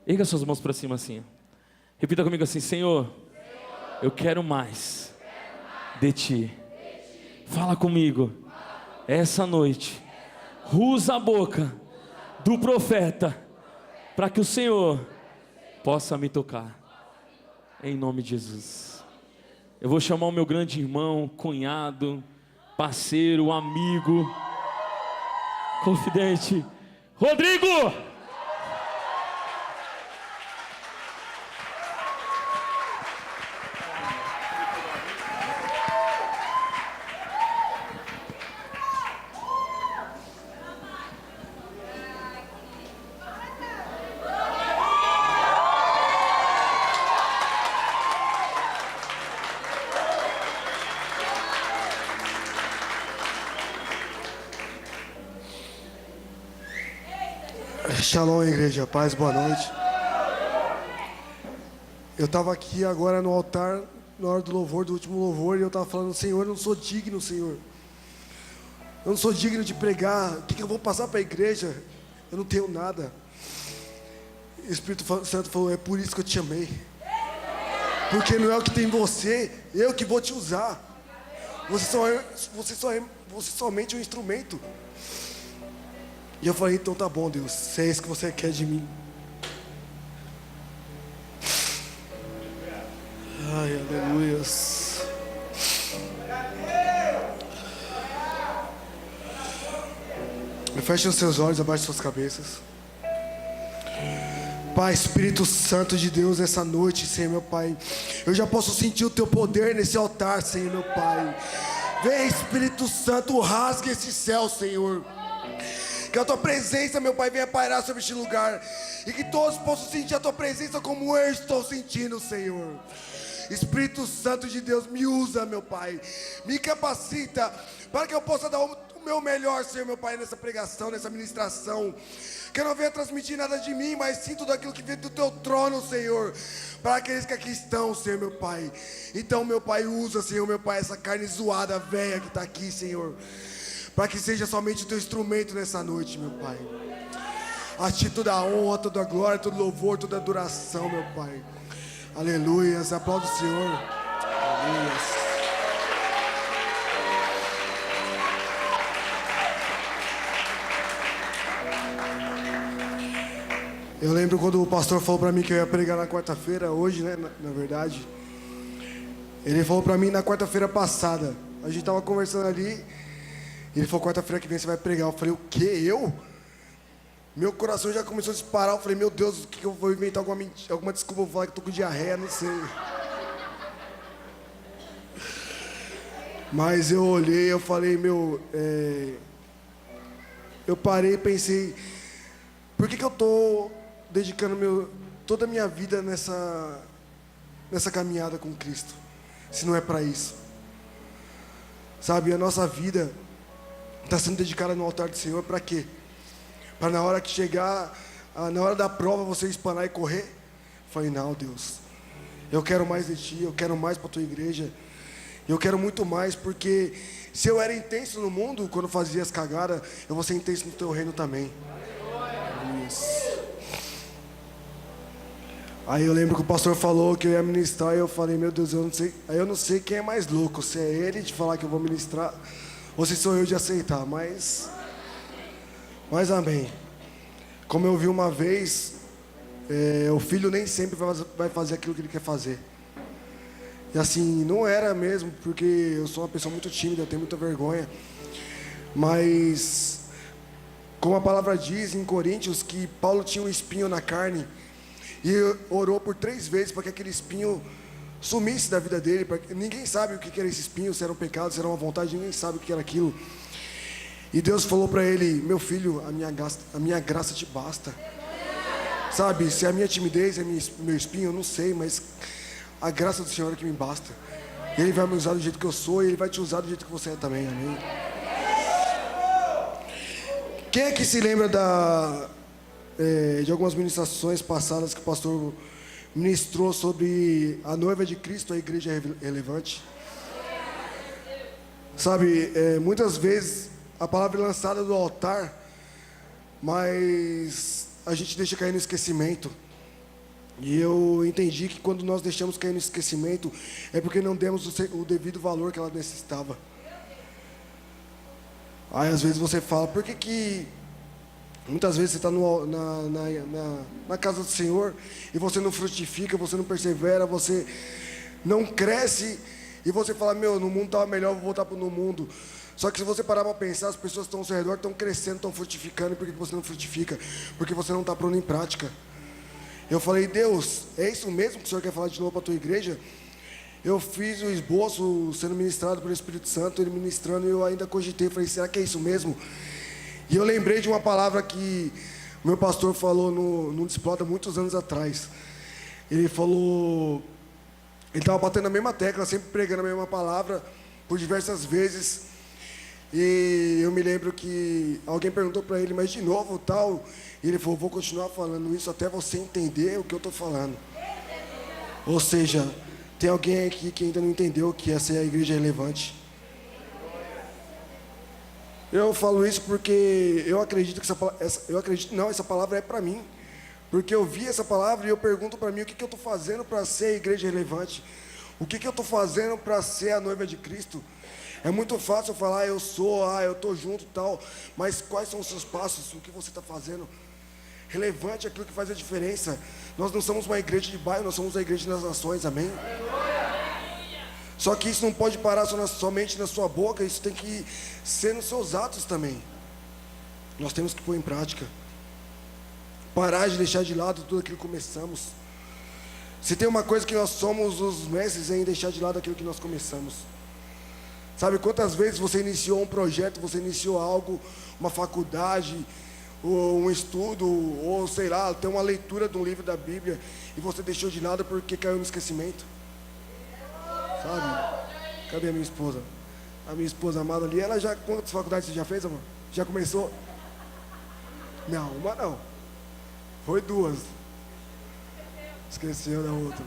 Erga suas mãos para cima assim. Repita comigo assim: Senhor, eu quero mais de Ti. Fala comigo. Essa noite, usa a boca do profeta para que o Senhor possa me tocar. Em nome de Jesus. Eu vou chamar o meu grande irmão, cunhado, parceiro, amigo, confidente, Rodrigo! Shalom, igreja, paz, boa noite. Eu estava aqui agora no altar, na hora do louvor, do último louvor, e eu estava falando: Senhor, eu não sou digno, Senhor. Eu não sou digno de pregar. O que eu vou passar para a igreja? Eu não tenho nada. O Espírito Santo falou: é por isso que eu te chamei. Porque não é o que tem em você, eu que vou te usar. Você somente é um instrumento. E eu falei: então tá bom, Deus, se é isso que você quer de mim. Ai, aleluias. Feche os seus olhos, abaixe suas cabeças. Pai, Espírito Santo de Deus, essa noite, Senhor meu Pai, eu já posso sentir o Teu poder nesse altar, Senhor meu Pai. Vem, Espírito Santo, rasgue esse céu, Senhor. Que a Tua presença, meu Pai, venha pairar sobre este lugar. E que todos possam sentir a Tua presença como eu estou sentindo, Senhor. Espírito Santo de Deus, me usa, meu Pai. Me capacita para que eu possa dar o meu melhor, Senhor, meu Pai, nessa pregação, nessa ministração. Que eu não venha transmitir nada de mim, mas sim tudo aquilo que vem do Teu trono, Senhor, para aqueles que aqui estão, Senhor, meu Pai. Então, meu Pai, usa, Senhor, meu Pai, essa carne zoada, velha que está aqui, Senhor, para que seja somente o Teu instrumento nessa noite, meu Pai. A Ti toda a honra, toda a glória, todo louvor, toda a adoração, meu Pai. Aleluias, aplauda o Senhor. Aleluias. Eu lembro quando o pastor falou para mim que eu ia pregar na quarta-feira, hoje, né, na verdade. Ele falou para mim na quarta-feira passada. A gente tava conversando ali. Ele falou: quarta-feira que vem você vai pregar. Eu falei: o quê? Eu? Meu coração já começou a disparar. Eu falei: meu Deus, o que eu vou inventar? Alguma desculpa, eu vou falar que eu tô com diarreia, não sei. Mas eu olhei, eu falei: eu parei e pensei: por que eu tô dedicando toda a minha vida nessa caminhada com Cristo, se não é para isso? Sabe, a nossa vida está sendo dedicada no altar do Senhor para quê? Para na hora que chegar, na hora da prova, você espanar e correr? Eu falei: não, Deus, eu quero mais de Ti, eu quero mais para a Tua igreja, eu quero muito mais, porque se eu era intenso no mundo quando fazia as cagadas, eu vou ser intenso no Teu reino também. Isso. Aí eu lembro que o pastor falou que eu ia ministrar, e eu falei: meu Deus, eu não sei. Aí eu não sei quem é mais louco, se é ele de falar que eu vou ministrar, ou se sou eu de aceitar, mas amém. Como eu vi uma vez, o filho nem sempre vai fazer aquilo que ele quer fazer. E assim, não era mesmo, porque eu sou uma pessoa muito tímida, eu tenho muita vergonha. Mas, como a palavra diz em Coríntios, que Paulo tinha um espinho na carne, e orou por 3 vezes para que aquele espinho sumisse da vida dele. Ninguém sabe o que era esse espinho, se era um pecado, se era uma vontade, ninguém sabe o que era aquilo. E Deus falou para ele: meu filho, a minha graça te basta. Sabe, se é a minha timidez, é meu espinho, eu não sei, mas a graça do Senhor é que me basta. Ele vai me usar do jeito que eu sou, e Ele vai te usar do jeito que você é também, amém? Quem é que se lembra de algumas ministrações passadas que o pastor ministrou sobre a noiva de Cristo, a igreja relevante? Sabe, muitas vezes a palavra é lançada do altar, mas a gente deixa cair no esquecimento. E eu entendi que quando nós deixamos cair no esquecimento, é porque não demos o devido valor que ela necessitava. Aí às vezes você fala, por que que muitas vezes você está na casa do Senhor e você não frutifica, você não persevera, você não cresce e você fala, meu, no mundo estava melhor, vou voltar para no mundo. Só que se você parar para pensar, as pessoas que estão ao seu redor estão crescendo, estão frutificando, por que você não frutifica? Porque você não está pondo em prática. Eu falei, Deus, é isso mesmo que o Senhor quer falar de novo para a tua igreja? Eu fiz o esboço sendo ministrado pelo Espírito Santo, ele ministrando, e eu ainda cogitei, falei, será que é isso mesmo? E eu lembrei de uma palavra que o meu pastor falou no discipulado há muitos anos atrás. Ele falou, ele estava batendo na mesma tecla, sempre pregando a mesma palavra, por diversas vezes. E eu me lembro que alguém perguntou para ele, mas de novo tal? E ele falou, vou continuar falando isso até você entender o que eu estou falando. Ou seja, tem alguém aqui que ainda não entendeu o que é ser a igreja relevante. Eu falo isso porque eu acredito que essa palavra é para mim. Porque eu vi essa palavra e eu pergunto para mim o que eu estou fazendo para ser a igreja relevante. O que eu estou fazendo para ser a noiva de Cristo. É muito fácil falar, eu estou junto e tal. Mas quais são os seus passos? O que você está fazendo? Relevante é aquilo que faz a diferença. Nós não somos uma igreja de bairro, nós somos a igreja das nações, amém? Só que isso não pode parar somente na sua boca, isso tem que ser nos seus atos também. Nós temos que pôr em prática. Parar de deixar de lado tudo aquilo que começamos. Se tem uma coisa que nós somos os mestres é em deixar de lado aquilo que nós começamos. Sabe quantas vezes você iniciou um projeto, você iniciou algo, uma faculdade, ou um estudo, ou sei lá, tem uma leitura de um livro da Bíblia, e você deixou de lado porque caiu no esquecimento. Sabe? Cadê a minha esposa? A minha esposa amada ali, ela já, quantas faculdades você já fez, amor? Já começou? Não, uma não. Foi duas. Esqueceu da outra.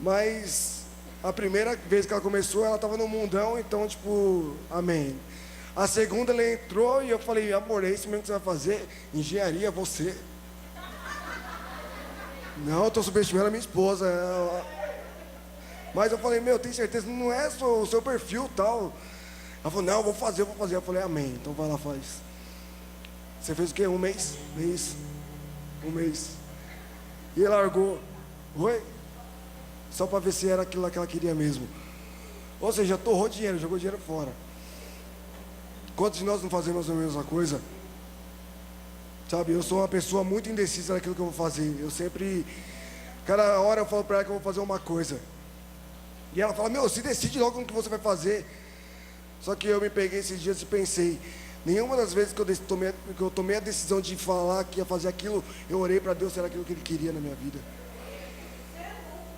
Mas a primeira vez que ela começou, ela estava no mundão, então tipo, amém. A segunda ela entrou e eu falei, amor, é isso mesmo que você vai fazer? Engenharia, você? Não, eu estou subestimando a minha esposa. Mas eu falei, meu, tem certeza, não é o seu perfil tal. Ela falou, não, eu vou fazer. Eu falei, amém, então vai lá, faz. Você fez o quê? Um mês? Um mês. E ela largou. Oi? Só para ver se era aquilo que ela queria mesmo. Ou seja, torrou dinheiro, jogou dinheiro fora. Quantos de nós não fazemos a mesma coisa? Sabe, eu sou uma pessoa muito indecisa naquilo que eu vou fazer. Eu sempre, cada hora eu falo para ela que eu vou fazer uma coisa. E ela fala, meu, se decide logo no que você vai fazer. Só que eu me peguei esses dias e pensei, nenhuma das vezes que eu tomei a decisão de falar que ia fazer aquilo, eu orei para Deus se era aquilo que Ele queria na minha vida.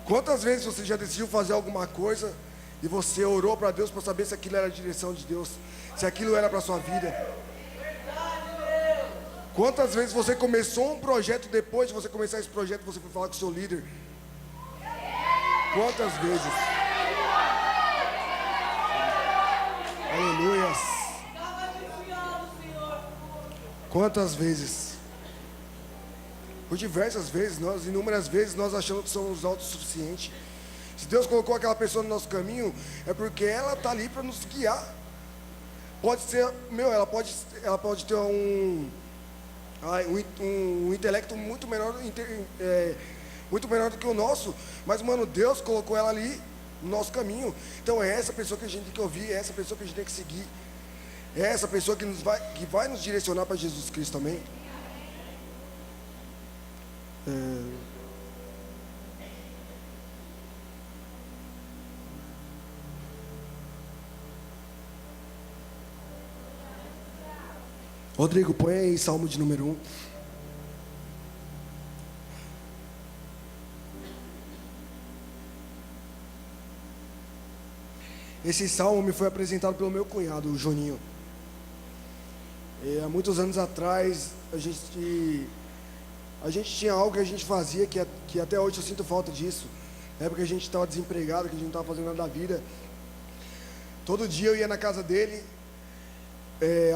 Quantas vezes você já decidiu fazer alguma coisa e você orou para Deus para saber se aquilo era a direção de Deus, se aquilo era para a sua vida? Quantas vezes você começou um projeto, depois de você começar esse projeto, você foi falar com o seu líder? Quantas vezes? Aleluias. Quantas vezes? Por diversas vezes, inúmeras vezes, nós achamos que somos autossuficientes. Se Deus colocou aquela pessoa no nosso caminho, é porque ela está ali para nos guiar. Pode ser, ela pode ter um intelecto muito menor do que o nosso, mas, mano, Deus colocou ela ali no nosso caminho. Então é essa pessoa que a gente tem que ouvir, é essa pessoa que a gente tem que seguir, é essa pessoa que vai nos direcionar para Jesus Cristo também. Rodrigo, põe aí Salmo de número 1. Esse salmo me foi apresentado pelo meu cunhado, o Joninho. Há muitos anos atrás, a gente tinha algo que a gente fazia, que até hoje eu sinto falta disso. Na época que a gente estava desempregado, que a gente não estava fazendo nada da vida. Todo dia eu ia na casa dele,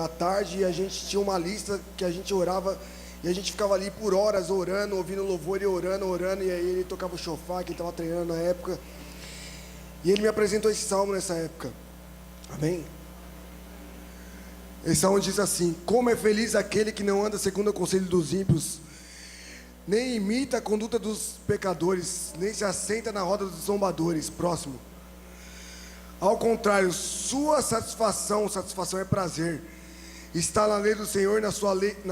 à tarde, e a gente tinha uma lista que a gente orava E a gente ficava ali por horas orando, ouvindo louvor e orando, e aí ele tocava o shofar, que ele estava treinando na época. E ele me apresentou esse salmo nessa época. Amém? Esse salmo diz assim: como é feliz aquele que não anda segundo o conselho dos ímpios, nem imita a conduta dos pecadores, nem se assenta na roda dos zombadores. Próximo. Ao contrário, sua satisfação é prazer, está na lei do Senhor, na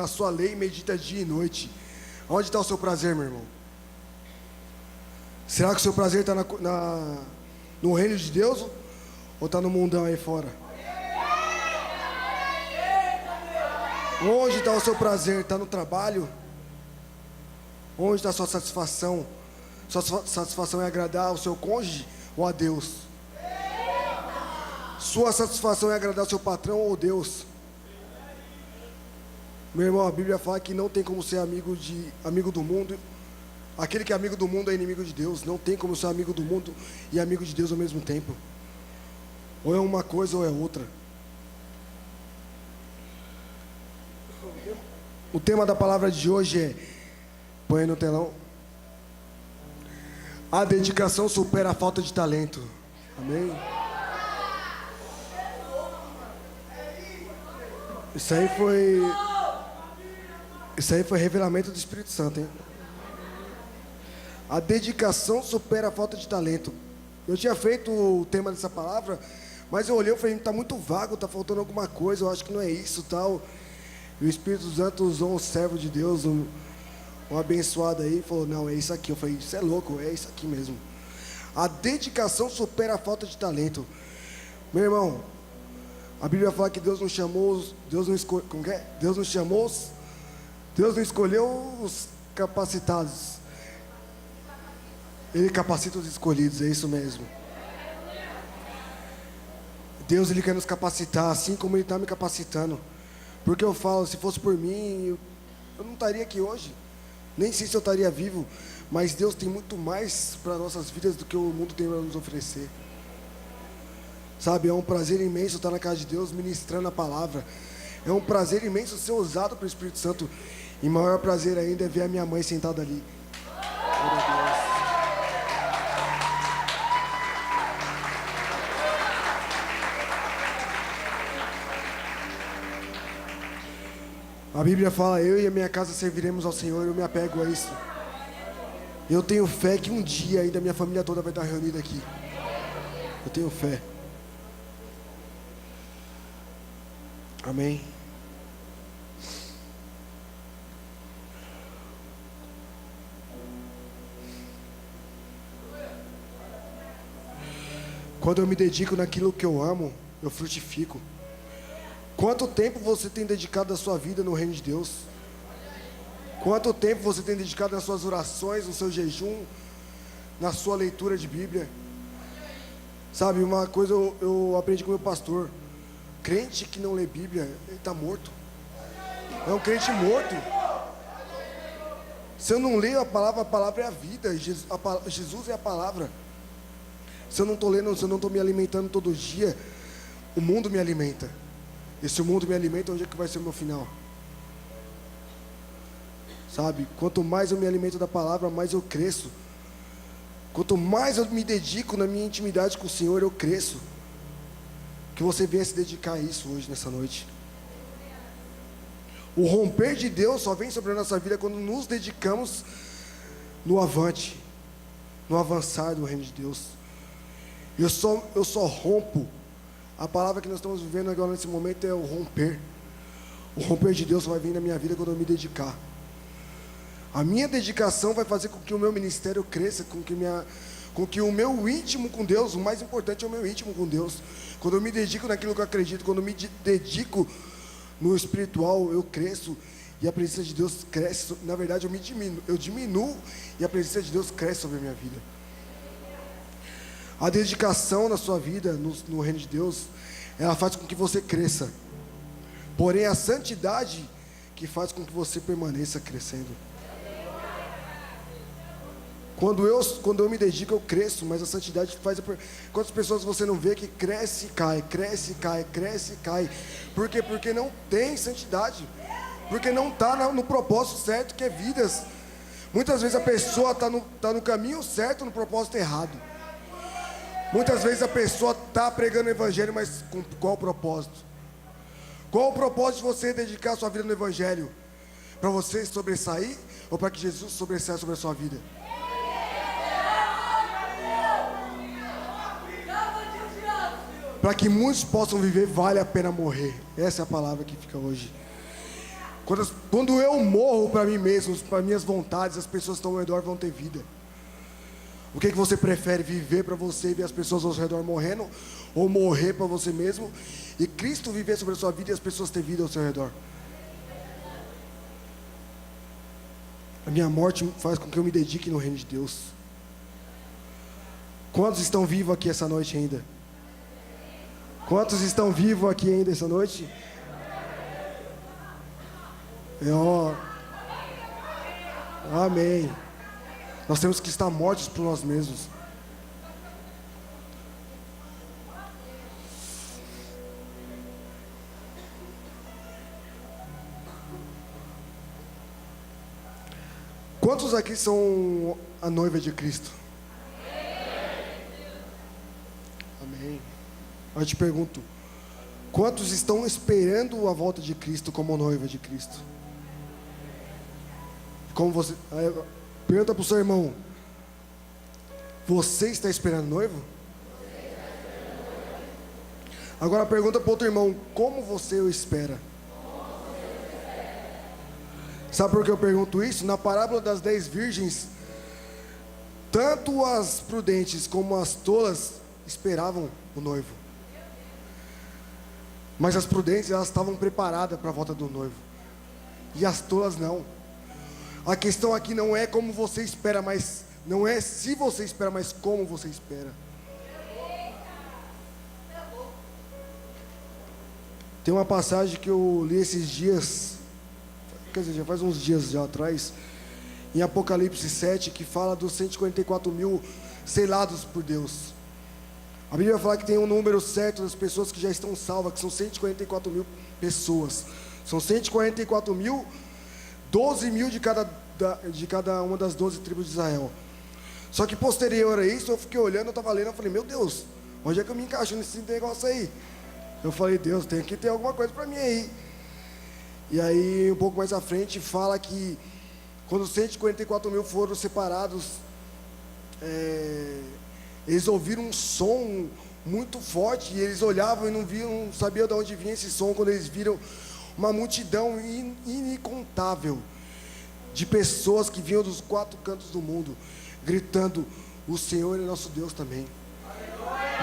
sua lei medita dia e noite. Onde está o seu prazer, meu irmão? Será que o seu prazer está no reino de Deus ou está no mundão aí fora? Onde está o seu prazer? Está no trabalho? Onde está a sua satisfação? Sua satisfação é agradar ao seu cônjuge ou a Deus? Sua satisfação é agradar ao seu patrão ou Deus? Meu irmão, a Bíblia fala que não tem como ser amigo do mundo. Aquele que é amigo do mundo é inimigo de Deus. Não tem como ser amigo do mundo e amigo de Deus ao mesmo tempo. Ou é uma coisa ou é outra. O tema da palavra de hoje é, põe aí no telão: a dedicação supera a falta de talento. Amém? Isso aí foi revelamento do Espírito Santo, hein? A dedicação supera a falta de talento. Eu tinha feito o tema dessa palavra, mas eu olhei e falei, está muito vago, está faltando alguma coisa, eu acho que não é isso, tal. E o Espírito Santo usou um servo de Deus, um abençoado aí, e falou, não, é isso aqui. Eu falei, isso é louco, é isso aqui mesmo. A dedicação supera a falta de talento. Meu irmão, a Bíblia fala que Deus não escolheu os capacitados. Ele capacita os escolhidos, é isso mesmo. Deus, Ele quer nos capacitar, assim como Ele está me capacitando. Porque eu falo, se fosse por mim, eu não estaria aqui hoje. Nem sei se eu estaria vivo. Mas Deus tem muito mais para nossas vidas do que o mundo tem para nos oferecer. Sabe, é um prazer imenso estar na casa de Deus ministrando a palavra. É um prazer imenso ser usado pelo Espírito Santo. E maior prazer ainda é ver a minha mãe sentada ali. Glória a Deus. A Bíblia fala, eu e a minha casa serviremos ao Senhor, eu me apego a isso. Eu tenho fé que um dia ainda a minha família toda vai estar reunida aqui. Eu tenho fé. Amém. Quando eu me dedico naquilo que eu amo, eu frutifico. Quanto tempo você tem dedicado a sua vida no reino de Deus? Quanto tempo você tem dedicado nas suas orações, no seu jejum, na sua leitura de Bíblia? Sabe, uma coisa eu aprendi com o meu pastor: crente que não lê Bíblia, ele está morto. É um crente morto. Se eu não leio a palavra é a vida. Jesus é a palavra. Se eu não estou lendo, se eu não estou me alimentando todo dia, o mundo me alimenta. E se o mundo me alimenta, onde é que vai ser o meu final? Sabe, quanto mais eu me alimento da palavra, mais eu cresço. Quanto mais eu me dedico na minha intimidade com o Senhor, eu cresço. Que você venha se dedicar a isso hoje, nessa noite. O romper de Deus só vem sobre a nossa vida quando nos dedicamos no avante, no avançar do reino de Deus. Eu só rompo. A palavra que nós estamos vivendo agora nesse momento é o romper. O romper de Deus só vai vir na minha vida quando eu me dedicar. A minha dedicação vai fazer com que o meu ministério cresça, com que o meu íntimo com Deus, o mais importante é o meu íntimo com Deus. Quando eu me dedico naquilo que eu acredito, quando eu me dedico no espiritual, eu cresço e a presença de Deus cresce. Na verdade, eu diminuo e a presença de Deus cresce sobre a minha vida. A dedicação na sua vida, no reino de Deus, ela faz com que você cresça. Porém, a santidade que faz com que você permaneça crescendo. Quando eu me dedico, eu cresço, mas a santidade faz... Quantas pessoas você não vê que cresce e cai, cresce e cai, cresce e cai? Por quê? Porque não tem santidade. porque não está no propósito certo, que é vidas. Muitas vezes a pessoa está no caminho certo, no propósito errado. Muitas vezes a pessoa está pregando o evangelho, mas com qual propósito? Qual o propósito de você dedicar a sua vida no evangelho? Para você sobressair ou para que Jesus sobressaia sobre a sua vida? Para que muitos possam viver, vale a pena morrer. Essa é a palavra que fica hoje. Quando eu morro para mim mesmo, para minhas vontades, as pessoas que estão ao redor vão ter vida. O que você prefere, viver para você e ver as pessoas ao seu redor morrendo, ou morrer para você mesmo e Cristo viver sobre a sua vida e as pessoas ter vida ao seu redor? A minha morte faz com que eu me dedique no reino de Deus. Quantos estão vivos aqui essa noite ainda? Quantos estão vivos aqui ainda essa noite? Amém. Nós temos que estar mortos por nós mesmos. Quantos aqui são a noiva de Cristo? Amém. Eu te pergunto, quantos estão esperando a volta de Cristo como noiva de Cristo? Como você... Pergunta para o seu irmão: você está esperando noivo? Agora pergunta para o outro irmão: como você o espera? Sabe por que eu pergunto isso? Na parábola das 10 virgens, tanto as prudentes como as tolas esperavam o noivo. Mas as prudentes, elas estavam preparadas para a volta do noivo, e as tolas não. A questão aqui não é como você espera, mas não é se você espera, mas como você espera. Tem uma passagem que eu li esses dias, quer dizer, já faz uns dias já atrás, em Apocalipse 7, que fala dos 144 mil selados por Deus. A Bíblia fala que tem um número certo das pessoas que já estão salvas, que são 144 mil pessoas. São 144 mil, 12 mil de cada uma das 12 tribos de Israel. Só que posterior a isso, eu fiquei olhando, eu estava lendo, eu falei: meu Deus, onde é que eu me encaixo nesse negócio aí? Eu falei: Deus, tem que ter alguma coisa para mim aí. E aí, um pouco mais à frente, fala que quando 144 mil foram separados, eles ouviram um som muito forte, e eles olhavam e não sabiam de onde vinha esse som, quando eles viram uma multidão incontável de pessoas que vinham dos 4 cantos do mundo, gritando: o Senhor é nosso Deus também.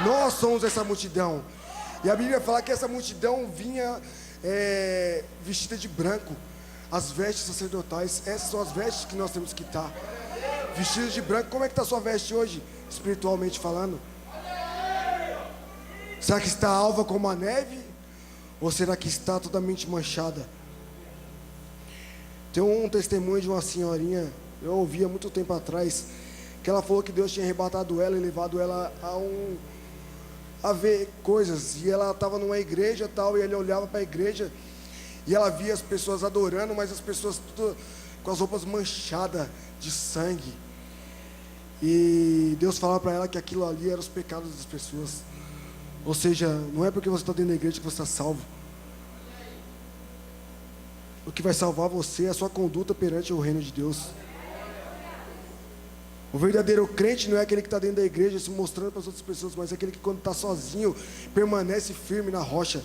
Nós somos essa multidão. E a Bíblia fala que essa multidão vinha vestida de branco, as vestes sacerdotais. Essas são as vestes que nós temos que estar vestidos de branco. Como é que está a sua veste hoje, espiritualmente falando? Será que está alva como a neve? Ou será que está totalmente manchada? Tem um testemunho de uma senhorinha, eu ouvi há muito tempo atrás, que ela falou que Deus tinha arrebatado ela e levado ela a ver coisas. E ela estava numa igreja tal, e ele olhava para a igreja e ela via as pessoas adorando, mas as pessoas tudo com as roupas manchadas de sangue. E Deus falava para ela que aquilo ali eram os pecados das pessoas. Ou seja, não é porque você está dentro da igreja que você está salvo. O que vai salvar você é a sua conduta perante o reino de Deus. O verdadeiro crente não é aquele que está dentro da igreja se mostrando para as outras pessoas, mas é aquele que, quando está sozinho, permanece firme na rocha.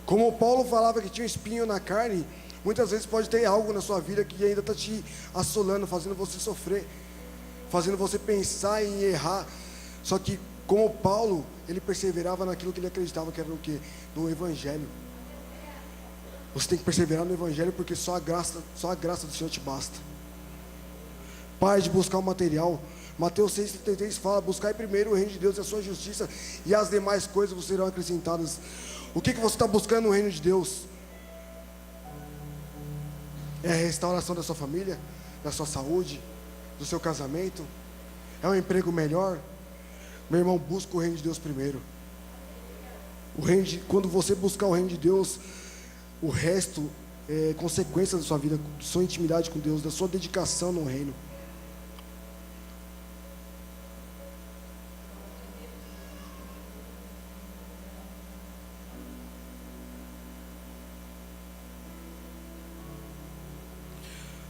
Como o Paulo falava que tinha um espinho na carne, muitas vezes pode ter algo na sua vida que ainda está te assolando, fazendo você sofrer, fazendo você pensar em errar. Só que, como Paulo, ele perseverava naquilo que ele acreditava que era o quê? No Evangelho. Você tem que perseverar no Evangelho, porque só a graça do Senhor te basta. Pare de buscar o material. Mateus 6,33 fala: buscai primeiro o reino de Deus e a sua justiça, e as demais coisas vos serão acrescentadas. O que você está buscando no reino de Deus? É a restauração da sua família, da sua saúde, do seu casamento? É um emprego melhor? Meu irmão, busca o reino de Deus primeiro. Quando você buscar o reino de Deus, o resto é consequência da sua vida, da sua intimidade com Deus, da sua dedicação no reino.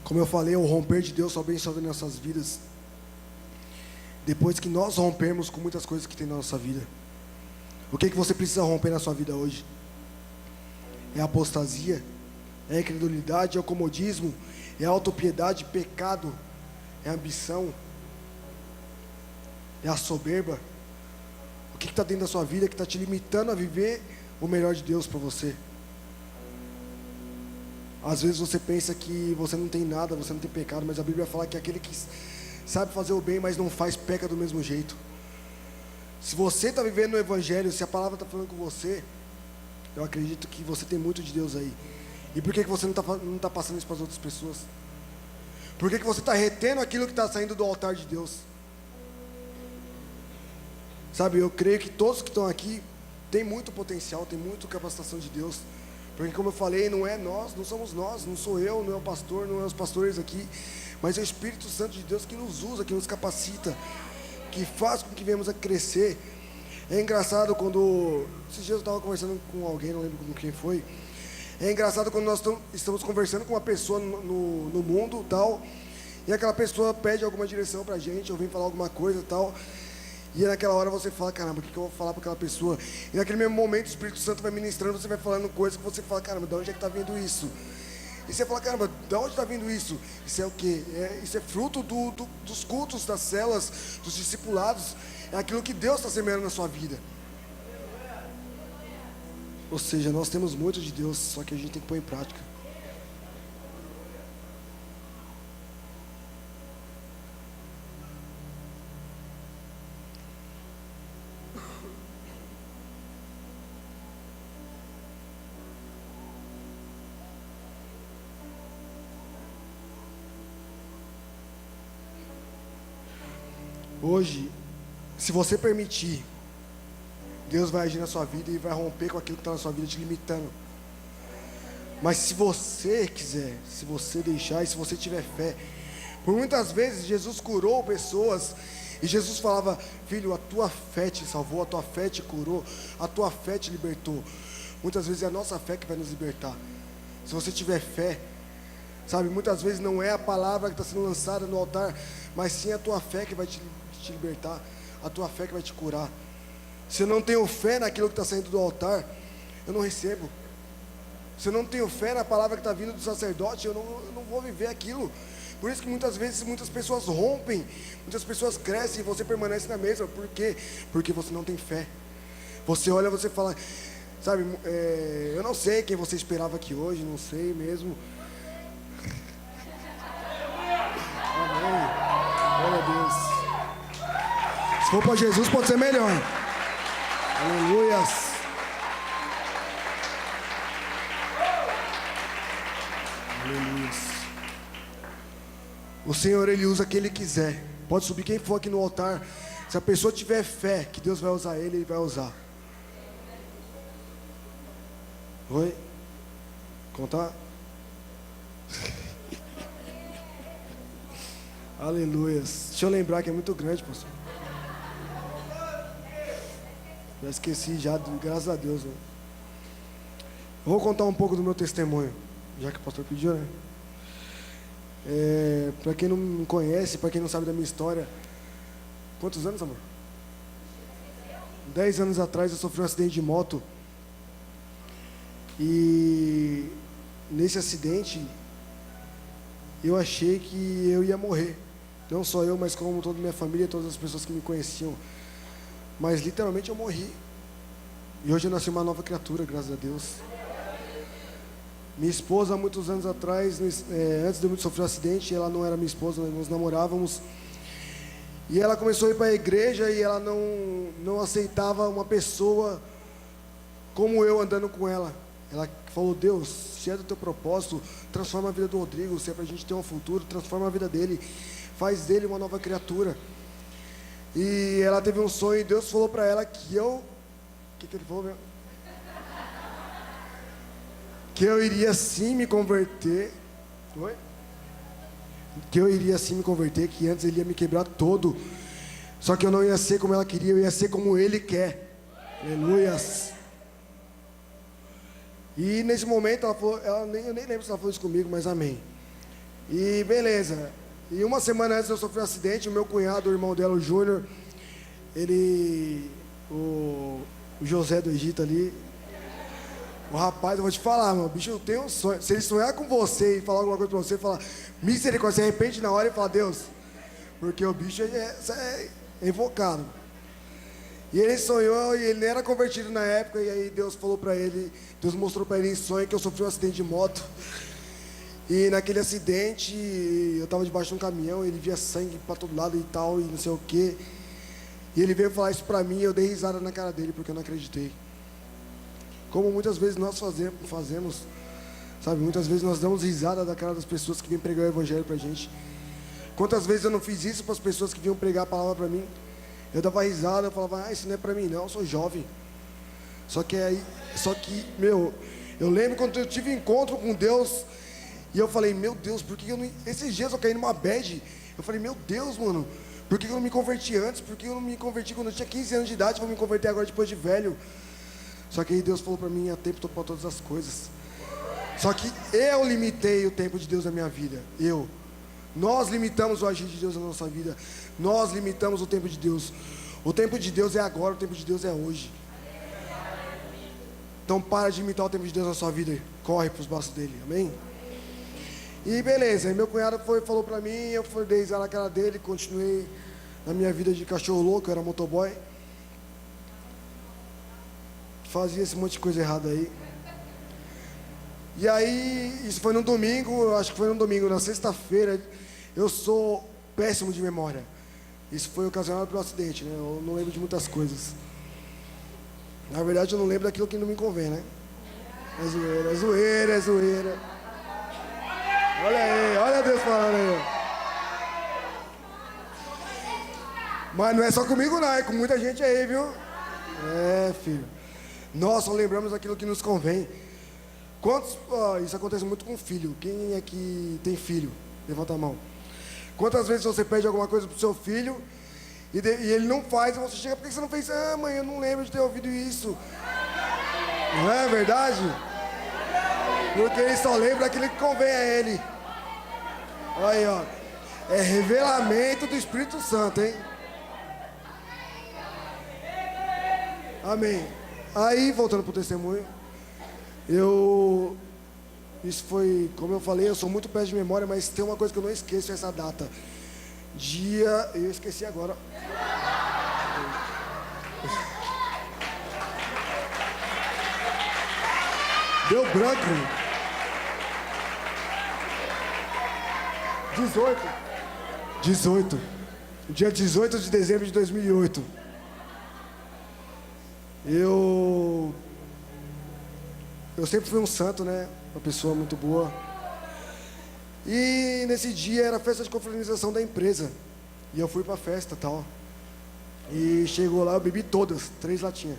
Como eu falei, o romper de Deus só vem sobre nossas vidas depois que nós rompermos com muitas coisas que tem na nossa vida. O que você precisa romper na sua vida hoje? É a apostasia? É a incredulidade? É o comodismo? É a autopiedade? Pecado? É a ambição? É a soberba? O que está dentro da sua vida que está te limitando a viver o melhor de Deus para você? Às vezes você pensa que você não tem nada, você não tem pecado, mas a Bíblia fala que aquele que sabe fazer o bem, mas não faz, peca do mesmo jeito. Se você está vivendo o Evangelho, se a palavra está falando com você, eu acredito que você tem muito de Deus aí. E por que você não está passando isso para as outras pessoas? Por que você está retendo aquilo que está saindo do altar de Deus? Sabe, eu creio que todos que estão aqui têm muito potencial, têm muita capacitação de Deus. Porque como eu falei, não é nós, não somos nós, não sou eu, não é o pastor, não é os pastores aqui, mas é o Espírito Santo de Deus que nos usa, que nos capacita, que faz com que venhamos a crescer. É engraçado quando, esses dias eu estava conversando com alguém, não lembro com quem foi. É engraçado quando nós estamos conversando com uma pessoa no mundo tal, e aquela pessoa pede alguma direção pra gente, ou vem falar alguma coisa tal. E naquela hora você fala, caramba, o que eu vou falar para aquela pessoa? E naquele mesmo momento o Espírito Santo vai ministrando, você vai falando coisas que você fala, caramba, de onde é que está vindo isso? E você fala, caramba, de onde está vindo isso? Isso é o quê? Isso é fruto dos cultos, das celas, dos discipulados. É aquilo que Deus está semeando na sua vida. Ou seja, nós temos muito de Deus, só que a gente tem que pôr em prática. Hoje, se você permitir, Deus vai agir na sua vida e vai romper com aquilo que está na sua vida te limitando. Mas se você quiser, se você deixar e se você tiver fé, por muitas vezes Jesus curou pessoas e Jesus falava, filho, a tua fé te salvou, a tua fé te curou, a tua fé te libertou. Muitas vezes é a nossa fé que vai nos libertar. Se você tiver fé, sabe, muitas vezes não é a palavra que está sendo lançada no altar, mas sim a tua fé que vai te libertar, a tua fé que vai te curar. Se eu não tenho fé naquilo que está saindo do altar, eu não recebo. Se eu não tenho fé na palavra que está vindo do sacerdote, eu não vou viver aquilo. Por isso que muitas vezes muitas pessoas rompem, muitas pessoas crescem e você permanece na mesma. Por quê? Porque você não tem fé. Você olha, você fala, sabe, eu não sei quem você esperava aqui hoje, não sei mesmo. Amém. Glória a Deus. Se for para Jesus, pode ser melhor. Aleluias. Aleluias. O Senhor, Ele usa quem Ele quiser. Pode subir quem for aqui no altar. Se a pessoa tiver fé que Deus vai usar Ele vai usar. Oi? Contar? Aleluias. Deixa eu lembrar que é muito grande, pastor. Já esqueci já, graças a Deus. Né? Eu vou contar um pouco do meu testemunho, já que o pastor pediu, né? Para quem não me conhece, para quem não sabe da minha história, quantos anos, amor? 10 anos atrás eu sofri um acidente de moto. E nesse acidente eu achei que eu ia morrer. Não só eu, mas como toda a minha família, todas as pessoas que me conheciam. Mas literalmente eu morri. E hoje eu nasci uma nova criatura, graças a Deus. Minha esposa, há muitos anos atrás, antes de eu sofrer um acidente, ela não era minha esposa, nós namorávamos. E ela começou a ir para a igreja e ela não aceitava uma pessoa como eu andando com ela. Ela falou, Deus, se é do teu propósito, transforma a vida do Rodrigo, se é para a gente ter um futuro, transforma a vida dele, faz dele uma nova criatura. E ela teve um sonho e Deus falou para ela que eu... O que ele falou mesmo? que eu iria sim me converter. Oi? Que eu iria sim me converter, que antes ele ia me quebrar todo. Só que eu não ia ser como ela queria, eu ia ser como ele quer. Aleluias. E nesse momento ela falou, eu nem lembro se ela falou isso comigo, mas amém. E beleza. E uma semana antes eu sofri um acidente, o meu cunhado, o irmão dela, o Júnior, o José do Egito ali, o rapaz, eu vou te falar, meu bicho, tem um sonho. Se ele sonhar com você e falar alguma coisa pra você, falar misericórdia, se arrepende na hora e fala, Deus, porque o bicho é invocado. E ele sonhou e ele nem era convertido na época, e aí Deus falou pra ele, Deus mostrou pra ele em sonho que eu sofri um acidente de moto. E naquele acidente, eu tava debaixo de um caminhão, ele via sangue pra todo lado e tal, e não sei o quê. E ele veio falar isso pra mim, e eu dei risada na cara dele, porque eu não acreditei. Como muitas vezes nós fazemos, sabe? Muitas vezes nós damos risada da cara das pessoas que vêm pregar o evangelho pra gente. Quantas vezes eu não fiz isso para as pessoas que vinham pregar a palavra pra mim? Eu dava risada, eu falava, isso não é pra mim não, eu sou jovem. Só que, meu, eu lembro quando eu tive encontro com Deus, e eu falei, meu Deus, por que eu não... Esses dias eu caí numa bad, eu falei, meu Deus, mano, por que eu não me converti antes? Por que eu não me converti quando eu tinha 15 anos de idade, vou me converter agora depois de velho? Só que aí Deus falou pra mim, há tempo para todas as coisas. Só que eu limitei o tempo de Deus na minha vida, Nós limitamos o agir de Deus na nossa vida. Nós limitamos o tempo de Deus. O tempo de Deus é agora, o tempo de Deus é hoje. Então para de limitar o tempo de Deus na sua vida. Corre para os braços dele, amém? E beleza, aí meu cunhado falou pra mim, eu dei risada na cara dele, continuei na minha vida de cachorro louco, eu era motoboy. Fazia esse monte de coisa errada aí. E aí, isso foi num domingo, eu acho que foi num domingo, na sexta-feira, eu sou péssimo de memória. Isso foi ocasionado pelo acidente, né? Eu não lembro de muitas coisas. Na verdade, eu não lembro daquilo que não me convém, né? É zoeira, é zoeira, é zoeira. Olha aí, olha Deus falando aí. Mas não é só comigo não, é com muita gente aí, viu? É, filho. Nós só lembramos daquilo que nos convém. Isso acontece muito com filho. Quem é que tem filho? Levanta a mão. Quantas vezes você pede alguma coisa pro seu filho e ele não faz, e você chega, por que você não fez? Ah, mãe, eu não lembro de ter ouvido isso. Não é verdade? Porque ele só lembra daquilo que convém a ele. Olha aí, ó. É revelamento do Espírito Santo, hein? Amém. Aí, voltando pro testemunho, isso foi, como eu falei, eu sou muito péssimo de memória, mas tem uma coisa que eu não esqueço, essa data. Eu esqueci agora. Deu branco. 18. Dia 18 de dezembro de 2008. Eu sempre fui um santo, né? Uma pessoa muito boa. E nesse dia era a festa de confraternização da empresa. E eu fui pra festa e tal. E chegou lá, eu bebi todas, 3 latinhas.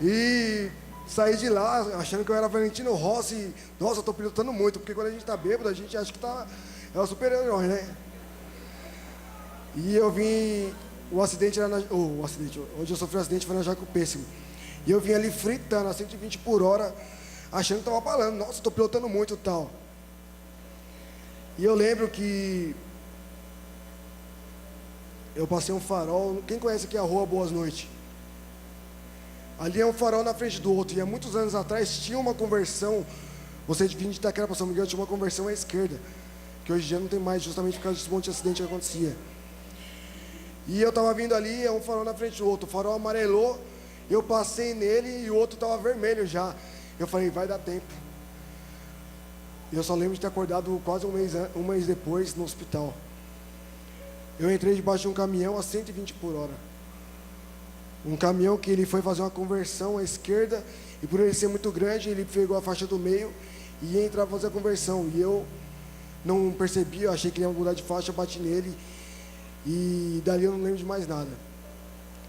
E saí de lá achando que eu era Valentino Rossi. Nossa, eu tô pilotando muito, porque quando a gente tá bêbado, a gente acha que é o super-herói, né? E eu vim... O acidente era onde eu sofri um acidente foi na Jaco Pêssego. E eu vim ali fritando a 120 por hora, achando que estava falando, nossa, estou pilotando muito e tal. E eu lembro que eu passei um farol. Quem conhece aqui a rua Boas Noites? Ali é um farol na frente do outro. E há muitos anos atrás tinha uma conversão. Você de vir de Itaquera para São Miguel tinha uma conversão à esquerda, que hoje em dia não tem mais, justamente por causa desse monte de acidente que acontecia. E eu estava vindo ali, é um farol na frente do outro. O farol amarelou, eu passei nele e o outro estava vermelho já. Eu falei, vai dar tempo. E eu só lembro de ter acordado quase um mês depois no hospital. Eu entrei debaixo de um caminhão a 120 por hora. Um caminhão que ele foi fazer uma conversão à esquerda, e por ele ser muito grande, ele pegou a faixa do meio e ia entrar para fazer a conversão. E eu não percebi, eu achei que ele ia mudar de faixa, bati nele. E dali eu não lembro de mais nada.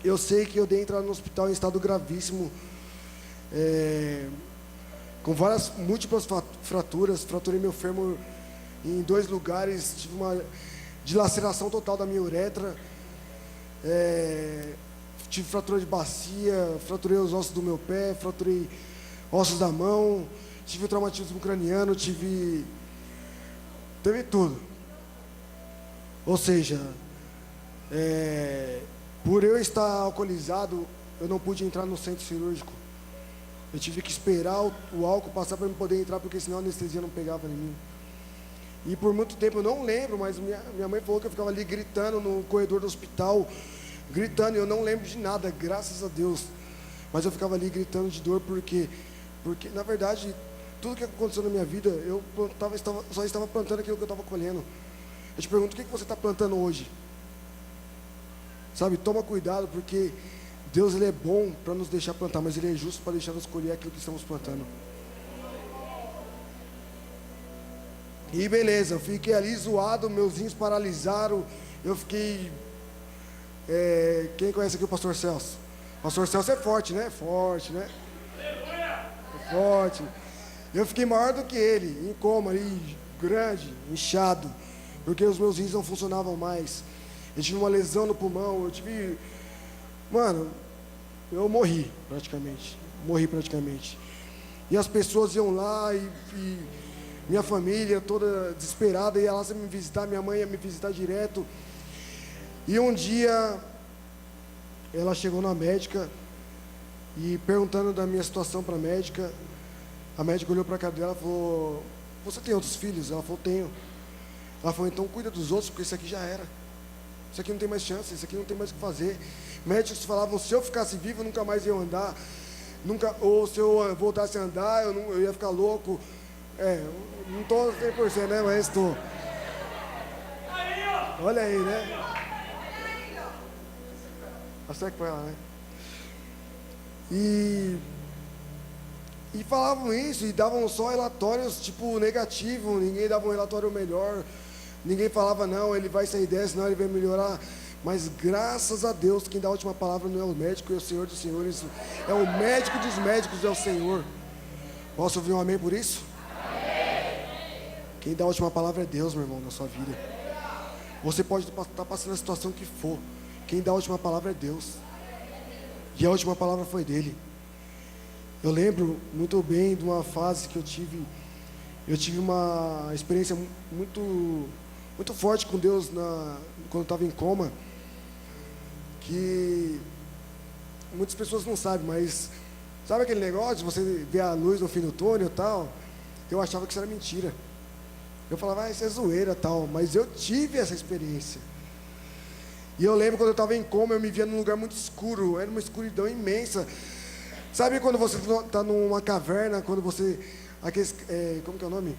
Eu sei que eu dei entrada no hospital em estado gravíssimo. com várias múltiplas fraturas. Fraturei meu fêmur em 2 lugares, tive uma dilaceração total da minha uretra, tive fratura de bacia, fraturei os ossos do meu pé, fraturei ossos da mão, tive traumatismo craniano, teve tudo. Ou seja, por eu estar alcoolizado, eu não pude entrar no centro cirúrgico. Eu tive que esperar o álcool passar para eu poder entrar, porque senão a anestesia não pegava em mim. E por muito tempo, eu não lembro, mas minha mãe falou que eu ficava ali gritando no corredor do hospital, gritando, e eu não lembro de nada, graças a Deus. Mas eu ficava ali gritando de dor, porque na verdade, tudo que aconteceu na minha vida, eu só estava plantando aquilo que eu estava colhendo. Eu te pergunto, o que você está plantando hoje? Sabe, toma cuidado, porque Deus, Ele é bom para nos deixar plantar, mas Ele é justo para deixar nos colher aquilo que estamos plantando. E beleza, eu fiquei ali zoado, meus rins paralisaram, eu fiquei... quem conhece aqui o Pastor Celso? O Pastor Celso é forte, né? Forte, né? É forte. Eu fiquei maior do que ele, em coma ali, grande, inchado, porque os meus rins não funcionavam mais. Eu tive uma lesão no pulmão, Mano, eu morri praticamente. E as pessoas iam lá e minha família toda desesperada ia lá me visitar, minha mãe ia me visitar direto. E um dia ela chegou na médica e perguntando da minha situação para a médica olhou para a cara dela e falou: você tem outros filhos? Ela falou: tenho. Ela falou: então cuida dos outros, porque esse aqui já era. Isso aqui não tem mais chance, isso aqui não tem mais o que fazer. Médicos falavam: se eu ficasse vivo, eu nunca mais ia andar. Ou se eu voltasse a andar, eu ia ficar louco. Não estou 100%, né? Mas estou. Olha aí, né? Acerta com ela, né? E falavam isso, e davam só relatórios tipo negativo, ninguém dava um relatório melhor. Ninguém falava: não, ele vai sair dessa, não, ele vai melhorar. Mas graças a Deus, quem dá a última palavra não é o médico, é o Senhor dos Senhores. É o médico dos médicos, é o Senhor. Posso ouvir um amém por isso? Amém. Quem dá a última palavra é Deus, meu irmão, na sua vida. Você pode estar passando a situação que for. Quem dá a última palavra é Deus. E a última palavra foi dele. Eu lembro muito bem de uma fase que eu tive. Eu tive uma experiência muito forte com Deus quando eu estava em coma, que muitas pessoas não sabem, mas sabe aquele negócio de você ver a luz no fim do túnel e tal? Eu achava que isso era mentira. Eu falava: isso é zoeira e tal, mas eu tive essa experiência. E eu lembro quando eu estava em coma, eu me via num lugar muito escuro, era uma escuridão imensa. Sabe quando você está numa caverna, quando você... como que é o nome?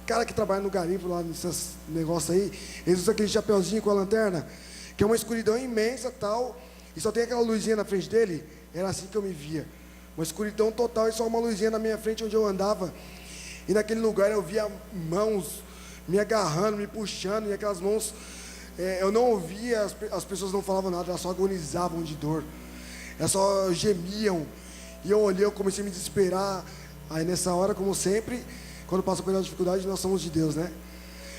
Cara que trabalha no garimpo lá, nesses negócios aí, eles usam aquele chapeuzinho com a lanterna, que é uma escuridão imensa tal, e só tem aquela luzinha na frente dele. Era assim que eu me via, uma escuridão total e só uma luzinha na minha frente onde eu andava. E naquele lugar eu via mãos me agarrando, me puxando, e aquelas mãos, eu não ouvia, as pessoas não falavam nada, elas só agonizavam de dor, elas só gemiam. E eu olhei, eu comecei a me desesperar. Aí nessa hora, como sempre, quando passa pela dificuldade, nós somos de Deus, né?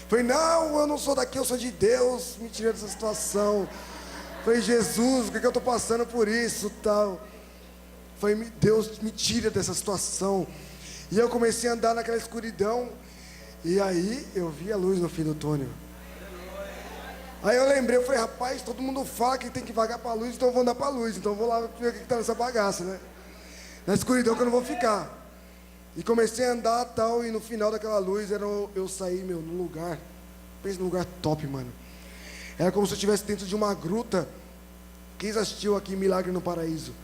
Falei: não, eu não sou daqui, eu sou de Deus, me tira dessa situação. Falei: Jesus, por que eu estou passando por isso, tal? Falei: Deus, me tira dessa situação. E eu comecei a andar naquela escuridão, e aí eu vi a luz no fim do túnel. Aí eu lembrei, eu falei: rapaz, todo mundo fala que tem que vagar para a luz, então eu vou andar para a luz, então eu vou lá ver o que está nessa bagaça, né? Na escuridão que eu não vou ficar. E comecei a andar tal, e no final daquela luz eu saí, num lugar, pensa num lugar top, mano. Era como se eu estivesse dentro de uma gruta. Quem assistiu aqui Milagre no Paraíso?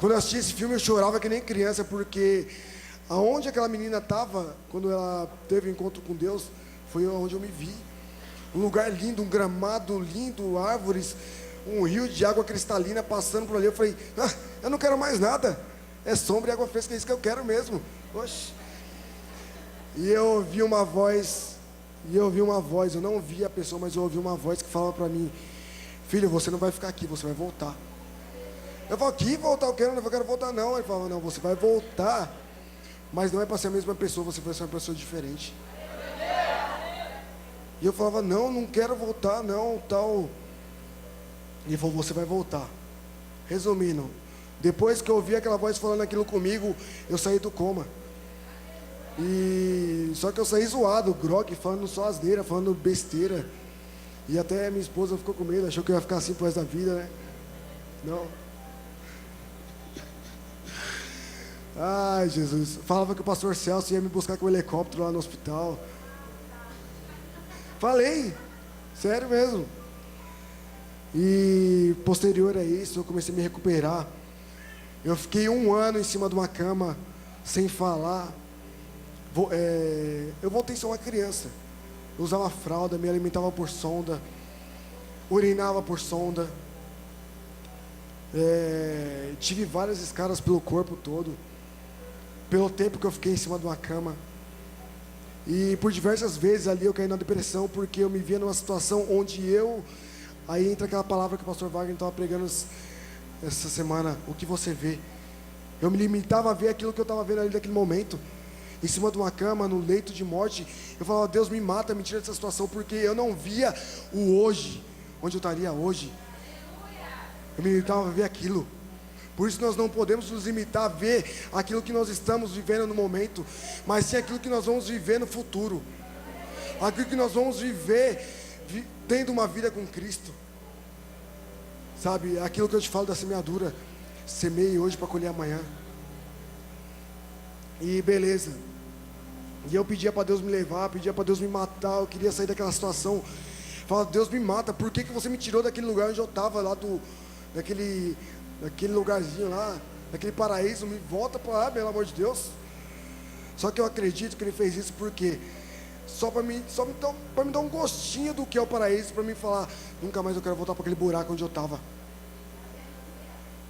Quando eu assisti esse filme eu chorava que nem criança, porque aonde aquela menina estava, quando ela teve encontro com Deus, foi onde eu me vi. Um lugar lindo, um gramado lindo, árvores, um rio de água cristalina passando por ali. Eu falei: eu não quero mais nada. É sombra e água fresca, é isso que eu quero mesmo. Oxe. E eu ouvi uma voz, eu não vi a pessoa, mas eu ouvi uma voz que falava para mim: filho, você não vai ficar aqui, você vai voltar. Eu falo, que voltar? Eu quero, não quero voltar não. Ele falava, não, você vai voltar, mas não é para ser a mesma pessoa, você vai ser uma pessoa diferente. E eu falava, não quero voltar não, tal. E ele falou, você vai voltar. Resumindo, depois que eu ouvi aquela voz falando aquilo comigo, eu saí do coma. E só que eu saí zoado, grog, falando só asneira, falando besteira. E até minha esposa ficou com medo, achou que eu ia ficar assim pro resto da vida, né? Não. Ai, Jesus. Falava que o pastor Celso ia me buscar com um helicóptero lá no hospital. Falei, sério mesmo. E posterior a isso, eu comecei a me recuperar. Eu fiquei 1 ano em cima de uma cama, sem falar. Eu voltei a ser uma criança. Eu usava fralda, me alimentava por sonda, urinava por sonda. Tive várias escaras pelo corpo todo, pelo tempo que eu fiquei em cima de uma cama. E por diversas vezes ali eu caí na depressão, porque eu me via numa situação onde aí entra aquela palavra que o pastor Wagner estava pregando essa semana, o que você vê. Eu me limitava a ver aquilo que eu estava vendo ali naquele momento, em cima de uma cama, no leito de morte. Eu falava, Deus me mata, me tira dessa situação, porque eu não via o hoje, onde eu estaria hoje. Eu me limitava a ver aquilo. Por isso nós não podemos nos limitar a ver aquilo que nós estamos vivendo no momento, mas sim aquilo que nós vamos viver no futuro. Aquilo que nós vamos viver tendo uma vida com Cristo. Sabe, aquilo que eu te falo da semeadura. Semeie hoje para colher amanhã. E beleza. E eu pedia para Deus me levar, pedia para Deus me matar. Eu queria sair daquela situação. Falava, Deus me mata, por que você me tirou daquele lugar onde eu estava, lá daquele lugarzinho lá, daquele paraíso, me volta para lá, pelo amor de Deus. Só que eu acredito que Ele fez isso porque só para me dar um gostinho do que é o paraíso, para mim falar, nunca mais eu quero voltar para aquele buraco onde eu estava.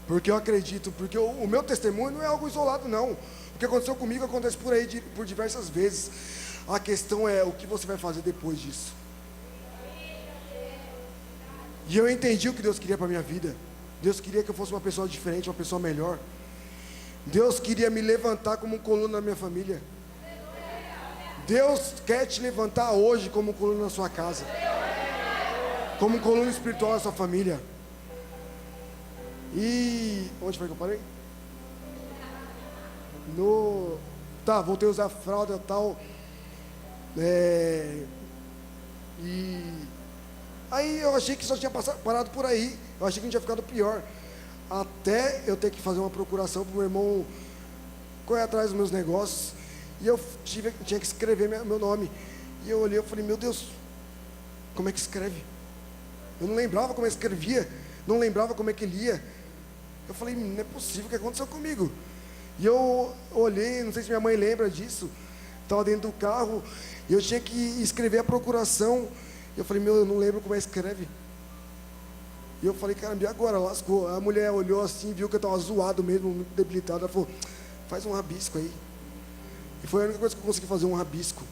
Porque eu acredito, porque o meu testemunho não é algo isolado não. O que aconteceu comigo acontece por aí por diversas vezes. A questão é o que você vai fazer depois disso. E eu entendi o que Deus queria para a minha vida. Deus queria que eu fosse uma pessoa diferente, uma pessoa melhor. Deus queria me levantar como um coluna na minha família. Deus quer te levantar hoje como um coluna na sua casa, como um coluna espiritual na sua família. E onde foi que eu parei? Voltei a usar fralda e tal. E aí eu achei que só tinha parado por aí. Eu achei que não tinha ficado pior. Até eu ter que fazer uma procuração para o meu irmão correr atrás dos meus negócios. E eu tinha que escrever meu nome. E eu olhei e falei, meu Deus, como é que escreve? Eu não lembrava como é que escrevia. Não lembrava como é que lia. Eu falei, não é possível, o que aconteceu comigo? E eu olhei, não sei se minha mãe lembra disso. Estava dentro do carro. E eu tinha que escrever a procuração. E eu falei, eu não lembro como é que escreve. E eu falei, caramba, e agora? Lascou. A mulher olhou assim, viu que eu estava zoado mesmo, muito debilitado. Ela falou, faz um rabisco aí. E foi a única coisa que eu consegui fazer, um rabisco.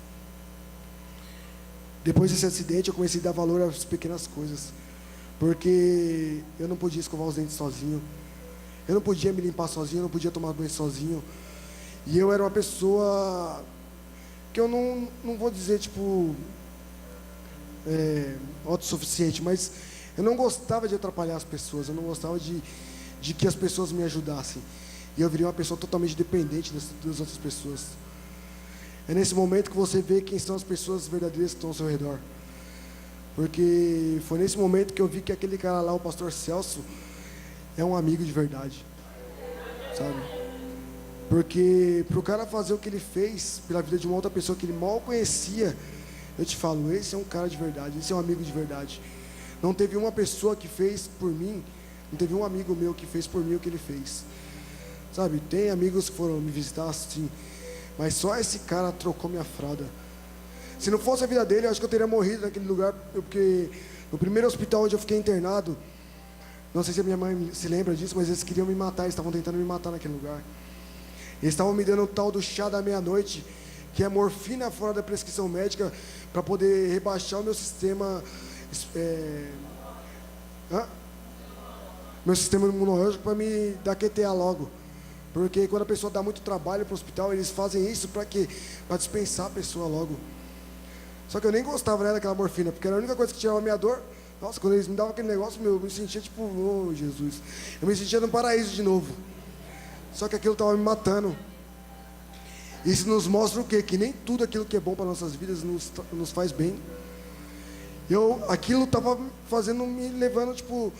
Depois desse acidente, eu comecei a dar valor às pequenas coisas. Porque eu não podia escovar os dentes sozinho. Eu não podia me limpar sozinho, eu não podia tomar banho sozinho. E eu era uma pessoa que eu não vou dizer, autossuficiente, mas eu não gostava de atrapalhar as pessoas, eu não gostava de que as pessoas me ajudassem. E eu virei uma pessoa totalmente dependente das outras pessoas. É nesse momento que você vê quem são as pessoas verdadeiras que estão ao seu redor. Porque foi nesse momento que eu vi que aquele cara lá, o pastor Celso, é um amigo de verdade, sabe? Porque para o cara fazer o que ele fez pela vida de uma outra pessoa que ele mal conhecia, eu te falo, esse é um cara de verdade, esse é um amigo de verdade. Não teve uma pessoa que fez por mim, não teve um amigo meu que fez por mim o que ele fez, sabe? Tem amigos que foram me visitar, sim, mas só esse cara trocou minha fralda. Se não fosse a vida dele, eu acho que eu teria morrido naquele lugar, porque no primeiro hospital onde eu fiquei internado, não sei se a minha mãe se lembra disso, mas eles queriam me matar, eles estavam tentando me matar naquele lugar. Eles estavam me dando o tal do chá da meia-noite, que é morfina fora da prescrição médica, para poder rebaixar o meu sistema meu sistema imunológico para me dar QTA logo. Porque quando a pessoa dá muito trabalho para o hospital, eles fazem isso para quê? Para dispensar a pessoa logo. Só que eu nem gostava, né, daquela morfina, porque era a única coisa que tirava a minha dor. Nossa, quando eles me davam aquele negócio, meu, eu me sentia tipo, oh Jesus, eu me sentia no paraíso de novo. Só que aquilo estava me matando. Isso nos mostra o quê? Que nem tudo aquilo que é bom para nossas vidas nos faz bem. Aquilo estava fazendo, me levando tipo,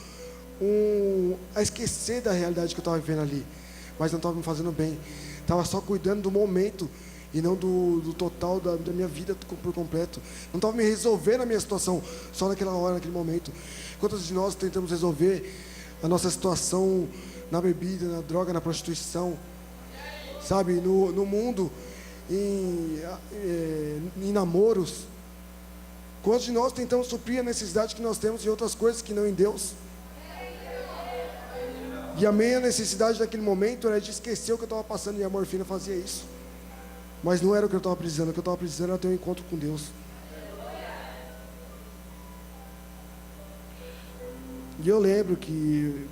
a esquecer da realidade que eu estava vivendo ali. Mas não estava me fazendo bem. Estava só cuidando do momento e não do total da minha vida por completo. Não estava me resolvendo a minha situação só naquela hora, naquele momento. Quantos de nós tentamos resolver a nossa situação na bebida, na droga, na prostituição, sabe, no mundo, em namoros? Quantos de nós tentamos suprir a necessidade que nós temos em outras coisas que não em Deus? E a minha necessidade naquele momento era de esquecer o que eu estava passando, e a morfina fazia isso. Mas não era o que eu estava precisando. O que eu estava precisando era ter um encontro com Deus. E eu lembro que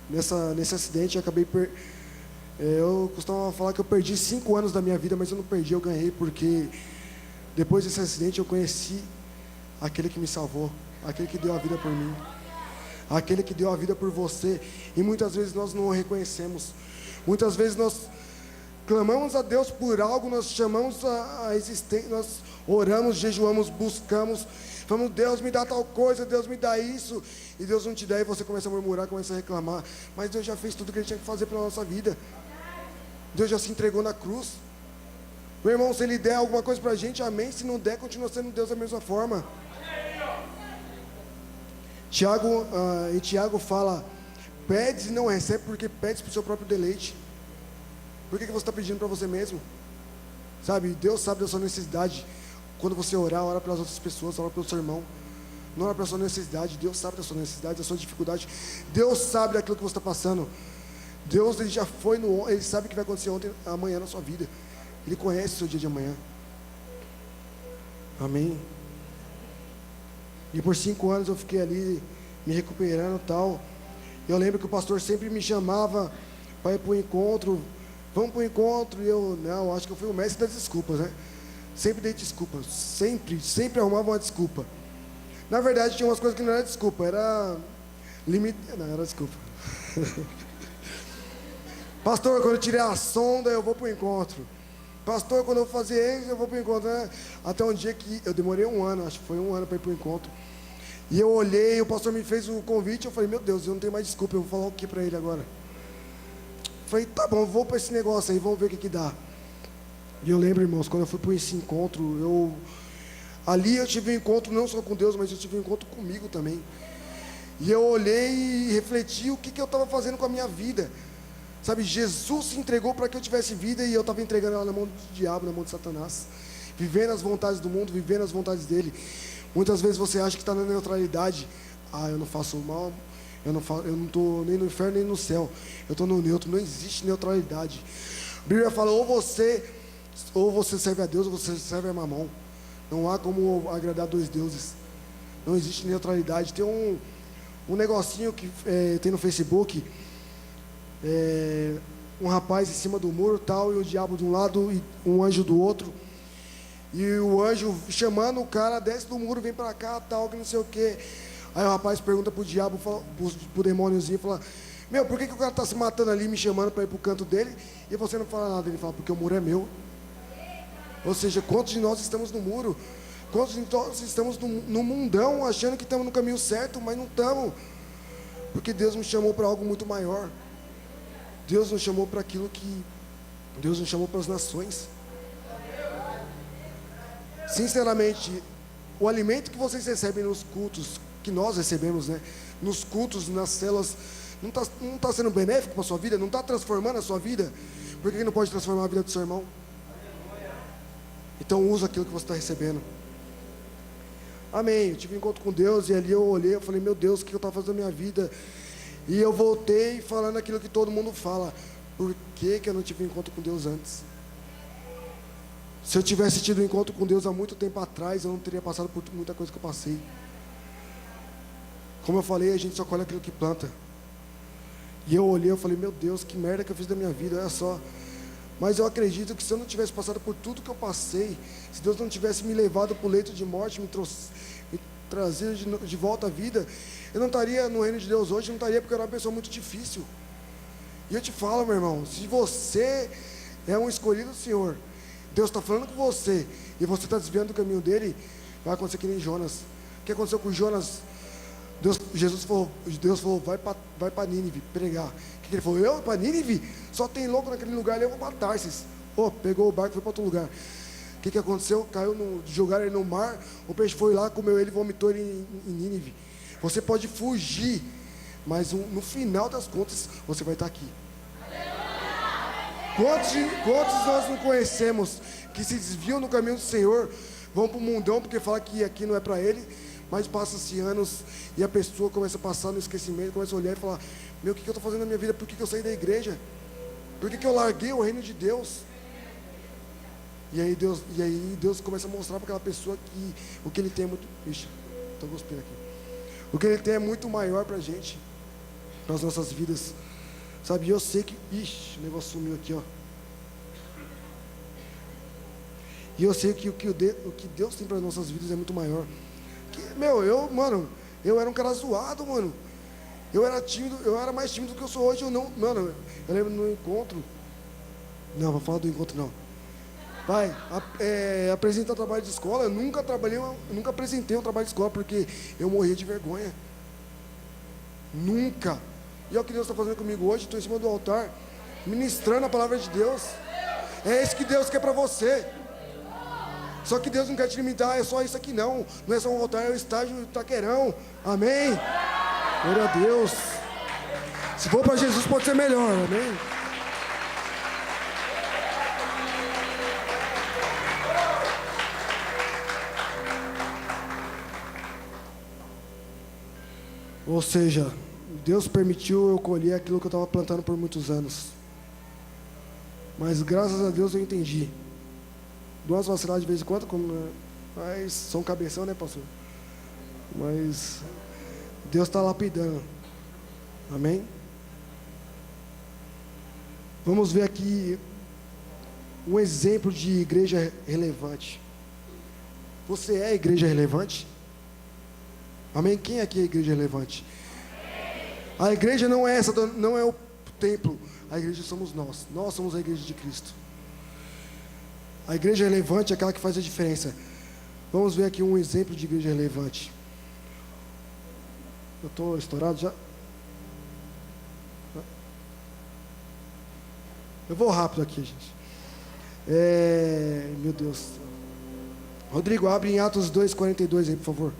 nesse acidente eu acabei eu costumava falar que eu perdi 5 anos da minha vida, mas eu não perdi, eu ganhei, porque depois desse acidente eu conheci aquele que me salvou, aquele que deu a vida por mim, aquele que deu a vida por você. E muitas vezes nós não o reconhecemos. Muitas vezes nós clamamos a Deus por algo, nós chamamos a existência, nós oramos, jejuamos, buscamos, falamos, Deus me dá tal coisa, Deus me dá isso, e Deus não te dá, e você começa a murmurar, começa a reclamar. Mas Deus já fez tudo que Ele tinha que fazer pela nossa vida. Deus já se entregou na cruz. Meu irmão, se Ele der alguma coisa para a gente, amém. Se não der, continua sendo Deus da mesma forma. Tiago fala, pedes e não recebe porque pedes para o seu próprio deleite. Por que você está pedindo para você mesmo? Sabe, Deus sabe da sua necessidade. Quando você orar, ora pelas outras pessoas, ora pelo seu irmão. Não ora pela sua necessidade. Deus sabe da sua necessidade, da sua dificuldade. Deus sabe daquilo que você está passando. Deus, Ele já foi Ele sabe o que vai acontecer amanhã na sua vida. Ele conhece o seu dia de amanhã. Amém. E por 5 anos eu fiquei ali me recuperando e tal. Eu lembro que o pastor sempre me chamava para ir para o encontro. Vamos para o encontro. E eu, não, acho que eu fui o mestre das desculpas, né? Sempre dei desculpas. Sempre arrumava uma desculpa. Na verdade, tinha umas coisas que não era desculpa. Era limite. Não, era desculpa. Pastor, quando eu tirei a sonda, eu vou para o encontro. Pastor, quando eu fazer isso, eu vou para o encontro, né? Até um dia que eu demorei 1 ano, acho que foi 1 ano para ir para o encontro. E eu olhei, o pastor me fez o convite, eu falei, meu Deus, eu não tenho mais desculpa, eu vou falar o que para ele agora? Falei, tá bom, vou para esse negócio aí, vamos ver o que dá. E eu lembro, irmãos, quando eu fui para esse encontro, ali eu tive um encontro não só com Deus, mas eu tive um encontro comigo também. E eu olhei e refleti o que eu estava fazendo com a minha vida. Sabe, Jesus se entregou para que eu tivesse vida, e eu estava entregando ela na mão do diabo, na mão de Satanás, vivendo as vontades do mundo, vivendo as vontades dele. Muitas vezes você acha que está na neutralidade. Eu não faço mal, eu não estou nem no inferno nem no céu, eu estou no neutro. Não existe neutralidade. A Bíblia fala, ou você serve a Deus, ou você serve a Mamon. Não há como agradar 2 deuses. Não existe neutralidade. Tem um negocinho que tem no Facebook, um rapaz em cima do muro tal, e o diabo de um lado e um anjo do outro, e o anjo chamando o cara, desce do muro, vem pra cá tal, que não sei o que. Aí o rapaz pergunta pro diabo, pro demôniozinho, fala, meu, por que o cara tá se matando ali, me chamando para ir pro canto dele, e você não fala nada? Ele fala, porque o muro é meu. Ou seja, quantos de nós estamos no muro? Quantos de nós estamos no mundão, achando que estamos no caminho certo, mas não estamos, porque Deus nos chamou para algo muito maior. Deus nos chamou para aquilo que Deus nos chamou para as nações. Sinceramente, o alimento que vocês recebem nos cultos, que nós recebemos, né? Nos cultos, nas células, não está sendo benéfico para a sua vida? Não está transformando a sua vida? Por que não pode transformar a vida do seu irmão? Então usa aquilo que você está recebendo. Amém. Eu tive um encontro com Deus, e ali eu olhei, eu falei, meu Deus, o que eu estava fazendo na minha vida? E eu voltei falando aquilo que todo mundo fala. Por que eu não tive um encontro com Deus antes? Se eu tivesse tido um encontro com Deus há muito tempo atrás, eu não teria passado por muita coisa que eu passei. Como eu falei, a gente só colhe aquilo que planta. E eu olhei, eu falei, meu Deus, que merda que eu fiz da minha vida, olha só. Mas eu acredito que se eu não tivesse passado por tudo que eu passei, se Deus não tivesse me levado para o leito de morte, me trazer de volta à vida, eu não estaria no reino de Deus hoje, não estaria, porque eu era uma pessoa muito difícil. E eu te falo, meu irmão, se você é um escolhido do Senhor, Deus está falando com você, e você está desviando do caminho dele, vai acontecer que nem Jonas. O que aconteceu com Jonas? Deus falou, vai para Nínive pregar. O que ele falou? Eu para Nínive? Só tem louco naquele lugar ali, eu vou para Tarsis. Pegou o barco e foi para outro lugar. O que aconteceu? Jogaram ele no mar, o peixe foi lá, comeu ele e vomitou ele em Nínive. Você pode fugir, mas no final das contas, você vai estar aqui. Quantos nós não conhecemos que se desviam do caminho do Senhor, vão para o mundão porque fala que aqui não é para ele, mas passa-se anos e a pessoa começa a passar no esquecimento, começa a olhar e falar, meu, o que eu estou fazendo na minha vida? Por que eu saí da igreja? Por que eu larguei o reino de Deus? E aí Deus começa a mostrar para aquela pessoa que o que ele tem é muito... Ixi, estou cuspindo aqui. O que ele tem é muito maior para a gente, para as nossas vidas. Sabe, eu sei que... Ixi, o negócio sumiu aqui, ó. E eu sei que o que Deus tem para as nossas vidas é muito maior. Eu era um cara zoado, mano. Eu era tímido, eu era mais tímido do que eu sou hoje. Eu lembro no encontro. Não, vou falar do encontro não. Pai, apresentar trabalho de escola, eu nunca apresentei um trabalho de escola, porque eu morria de vergonha. Nunca. E é o que Deus está fazendo comigo hoje, estou em cima do altar, ministrando a palavra de Deus. É isso que Deus quer para você. Só que Deus não quer te limitar, é só isso aqui não. Não é só um altar, é o estágio Itaquerão. Amém? Glória a Deus. Se for para Jesus, pode ser melhor. Amém? Ou seja, Deus permitiu eu colher aquilo que eu estava plantando por muitos anos. Mas graças a Deus eu entendi. Dou umas vaciladas de vez em quando, mas sou um cabeção, né, pastor? Mas Deus está lapidando. Amém? Vamos ver aqui um exemplo de igreja relevante. Você é igreja relevante? Amém? Quem aqui é igreja relevante? A igreja não é não é o templo. A igreja somos nós. Nós somos a igreja de Cristo. A igreja relevante é aquela que faz a diferença. Vamos ver aqui um exemplo de igreja relevante. Eu estou estourado já? Eu vou rápido aqui, gente. Meu Deus. Rodrigo, abre em Atos 2:42 aí, por favor.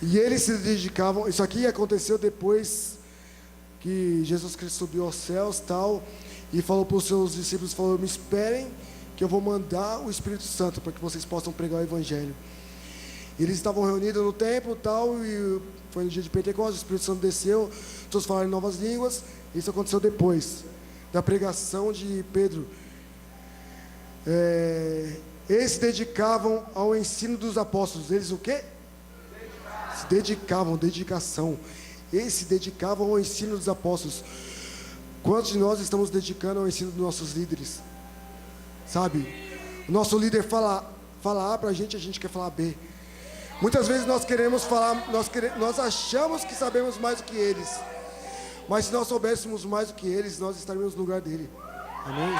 E eles se dedicavam. Isso aqui aconteceu depois que Jesus Cristo subiu aos céus, tal, e falou para os seus discípulos, falou, me esperem que eu vou mandar o Espírito Santo para que vocês possam pregar o Evangelho. E eles estavam reunidos no templo, tal, e foi no dia de Pentecostes, o Espírito Santo desceu, todos falaram em novas línguas. Isso aconteceu depois da pregação de Pedro. Eles se dedicavam ao ensino dos apóstolos. Eles o quê? Se dedicavam, dedicação. Eles se dedicavam ao ensino dos apóstolos. Quantos de nós estamos dedicando ao ensino dos nossos líderes? Sabe? O nosso líder fala A para a gente quer falar B. Muitas vezes nós queremos falar, nós achamos que sabemos mais do que eles. Mas se nós soubéssemos mais do que eles, nós estaríamos no lugar dele. Amém?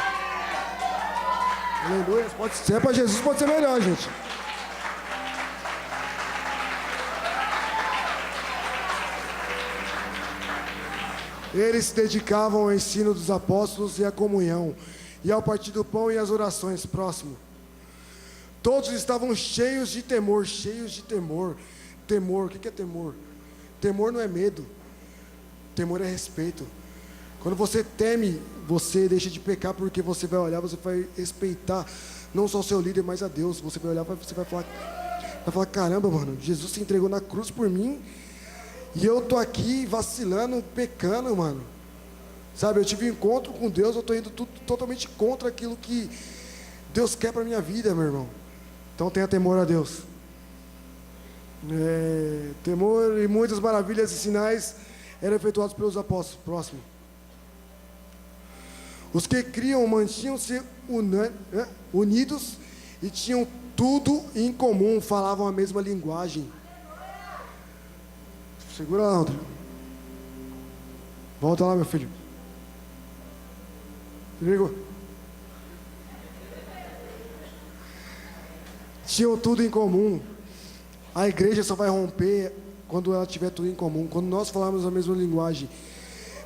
Aleluia. Pode ser para Jesus, pode ser melhor, gente. Eles se dedicavam ao ensino dos apóstolos e à comunhão, e ao partir do pão e às orações. Próximo. Todos estavam cheios de temor, cheios de temor. Temor, o que é temor? Temor não é medo, temor é respeito. Quando você teme, você deixa de pecar, porque você vai olhar, você vai respeitar não só o seu líder, mas a Deus. Você vai olhar, você vai falar, caramba, mano, Jesus se entregou na cruz por mim, e eu tô aqui vacilando, pecando, mano. Sabe, eu tive um encontro com Deus, eu tô indo totalmente contra aquilo que Deus quer para minha vida, meu irmão. Então tenha temor a Deus. Temor e muitas maravilhas e sinais eram efetuados pelos apóstolos. Próximo. Os que criam mantinham-se unidos e tinham tudo em comum, falavam a mesma linguagem. Segura lá, André. Volta lá, meu filho. Ligou? Tinham tudo em comum. A igreja só vai romper quando ela tiver tudo em comum, quando nós falarmos a mesma linguagem.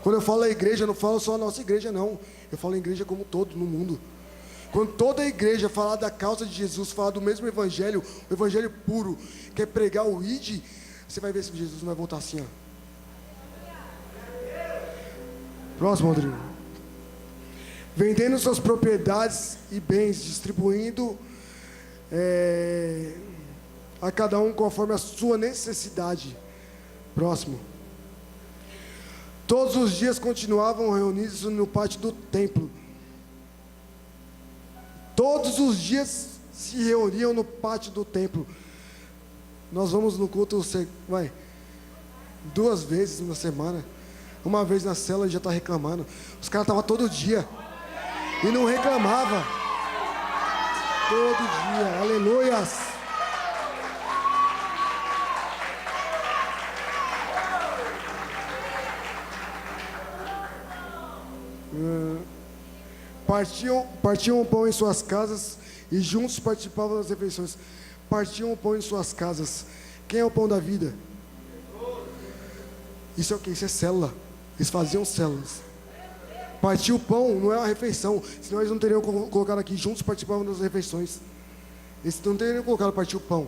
Quando eu falo a igreja, eu não falo só a nossa igreja, não. Eu falo a igreja como todo, no mundo. Quando toda a igreja falar da causa de Jesus, falar do mesmo evangelho, o evangelho puro, que é pregar o id, você vai ver se Jesus não vai voltar assim, ó. Próximo, Rodrigo. Vendendo suas propriedades e bens, distribuindo a cada um conforme a sua necessidade. Próximo. Todos os dias continuavam reunidos no pátio do templo. Todos os dias se reuniam no pátio do templo. Nós vamos no culto, vai, 2 vezes na semana. Uma vez na célula já está reclamando. Os caras estavam todo dia e não reclamava. Todo dia, aleluias. Partiam o pão em suas casas e juntos participavam das refeições. Partiam o pão em suas casas. Quem é o pão da vida? Isso é o que? Isso é célula. Eles faziam células. Partir o pão não é uma refeição, senão eles não teriam colocado aqui, juntos participavam das refeições. Eles não teriam colocado partir o pão.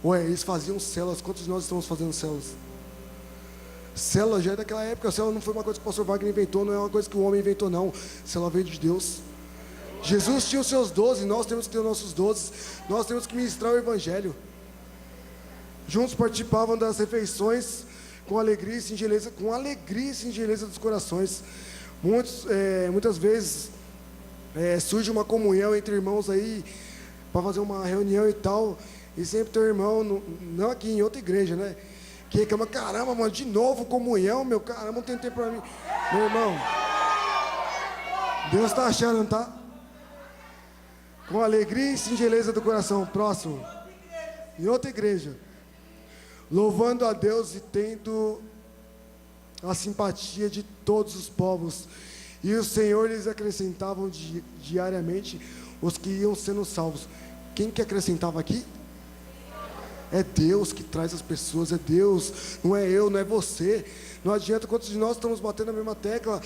Ué, eles faziam células. Quantos de nós estamos fazendo células? Célula já é daquela época. A célula não foi uma coisa que o pastor Wagner inventou, não é uma coisa que o homem inventou, não. Célula veio de Deus. Jesus tinha os seus 12, nós temos que ter os nossos 12. Nós temos que ministrar o evangelho. Juntos participavam das refeições com alegria e singeleza dos corações. Muitas vezes surge uma comunhão entre irmãos aí para fazer uma reunião e tal, e sempre tem um irmão, não aqui em outra igreja, né? Que reclama, caramba, mano, de novo comunhão, meu, caramba, não tem tempo para mim. Meu irmão, Deus está achando, não tá? Com alegria e singeleza do coração. Próximo. Em outra igreja. Louvando a Deus e tendo a simpatia de todos os povos. E o Senhor lhes acrescentavam diariamente os que iam sendo salvos. Quem que acrescentava aqui? É Deus que traz as pessoas, é Deus, não é eu, não é você. Não adianta, quantos de nós estamos batendo a mesma tecla,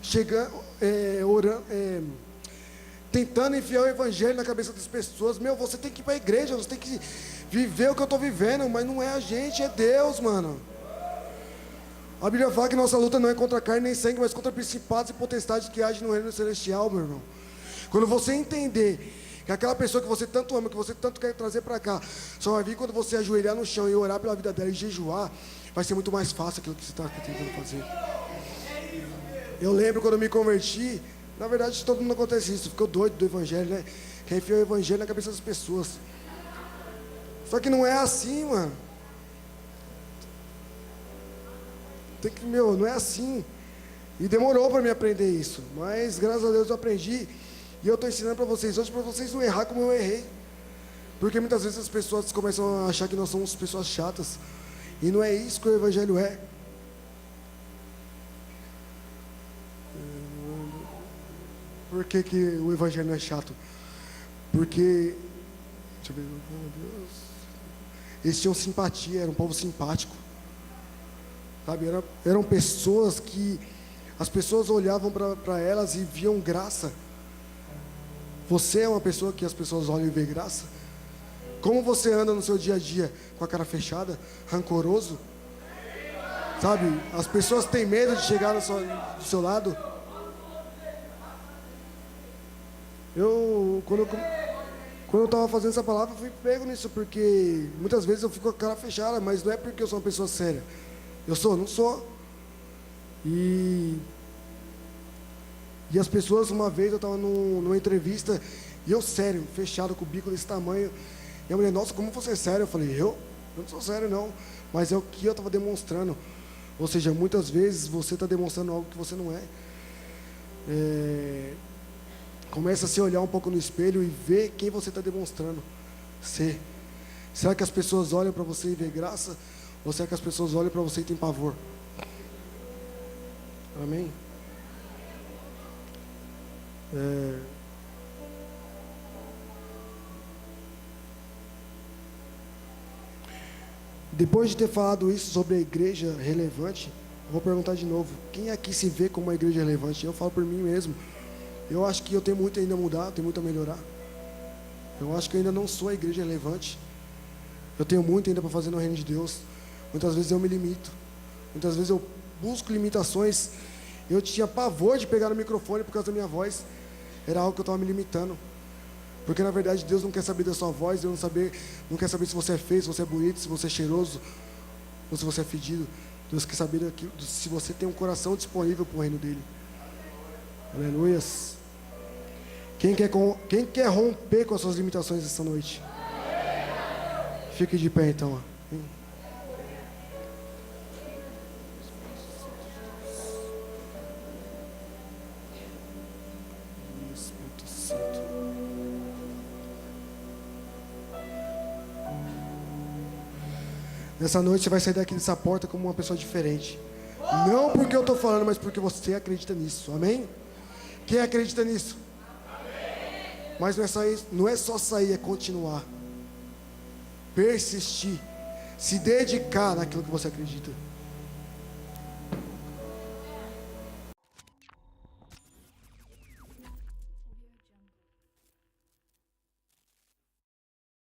chegando, orando, tentando enfiar o evangelho na cabeça das pessoas. Meu, você tem que ir para a igreja, você tem que viver o que eu estou vivendo, mas não é a gente, é Deus, mano. A Bíblia fala que nossa luta não é contra carne nem sangue, mas contra principados e potestades que agem no reino celestial, meu irmão. Quando você entender que aquela pessoa que você tanto ama, que você tanto quer trazer para cá, só vai vir quando você ajoelhar no chão e orar pela vida dela e jejuar, vai ser muito mais fácil aquilo que você está tentando fazer. Eu lembro quando eu me converti, na verdade todo mundo acontece isso, ficou doido do evangelho, né? Quer enfiar o evangelho na cabeça das pessoas. Só que não é assim, mano. Não é assim. E demorou para me aprender isso, mas graças a Deus eu aprendi. E eu estou ensinando para vocês hoje, para vocês não errar como eu errei. Porque muitas vezes as pessoas começam a achar que nós somos pessoas chatas. E não é isso que o evangelho é. Por que o evangelho não é chato? Porque, deixa eu ver, meu Deus, eles tinham simpatia, era um povo simpático. Sabe, eram pessoas que as pessoas olhavam para elas e viam graça. Você é uma pessoa que as pessoas olham e vê graça? Como você anda no seu dia a dia? Com a cara fechada? Rancoroso? Sabe? As pessoas têm medo de chegar do seu lado. Quando eu estava fazendo essa palavra, eu fui pego nisso, porque muitas vezes eu fico com a cara fechada, mas não é porque eu sou uma pessoa séria. Eu sou, não sou. E as pessoas, uma vez eu estava numa entrevista, e eu sério, fechado, com o bico desse tamanho, e a mulher, nossa, como você é sério? Eu falei, eu? Eu não sou sério não, mas é o que eu estava demonstrando. Ou seja, muitas vezes você está demonstrando algo que você não é. Começa a se olhar um pouco no espelho e ver quem você está demonstrando ser. Será que as pessoas olham para você e vê graça? Ou será que as pessoas olham para você e têm pavor? Amém? Depois de ter falado isso sobre a igreja relevante, eu vou perguntar de novo: quem aqui se vê como uma igreja relevante? Eu falo por mim mesmo. Eu acho que eu tenho muito ainda a mudar, tenho muito a melhorar. Eu acho que eu ainda não sou a igreja relevante. Eu tenho muito ainda para fazer no reino de Deus. Muitas vezes eu me limito. Muitas vezes eu busco limitações. Eu tinha pavor de pegar no microfone por causa da minha voz. Era algo que eu estava me limitando. Porque na verdade Deus não quer saber da sua voz. Deus não quer saber se você é feio, se você é bonito, se você é cheiroso, ou se você é fedido. Deus quer saber se você tem um coração disponível para o reino dele. Aleluias. Quem quer romper com as suas limitações essa noite? Fique de pé então. Espírito Santo. Nessa noite você vai sair daqui dessa porta como uma pessoa diferente. Não porque eu estou falando, mas porque você acredita nisso. Amém? Quem acredita nisso? Mas não é só sair, é continuar. Persistir. Se dedicar naquilo que você acredita.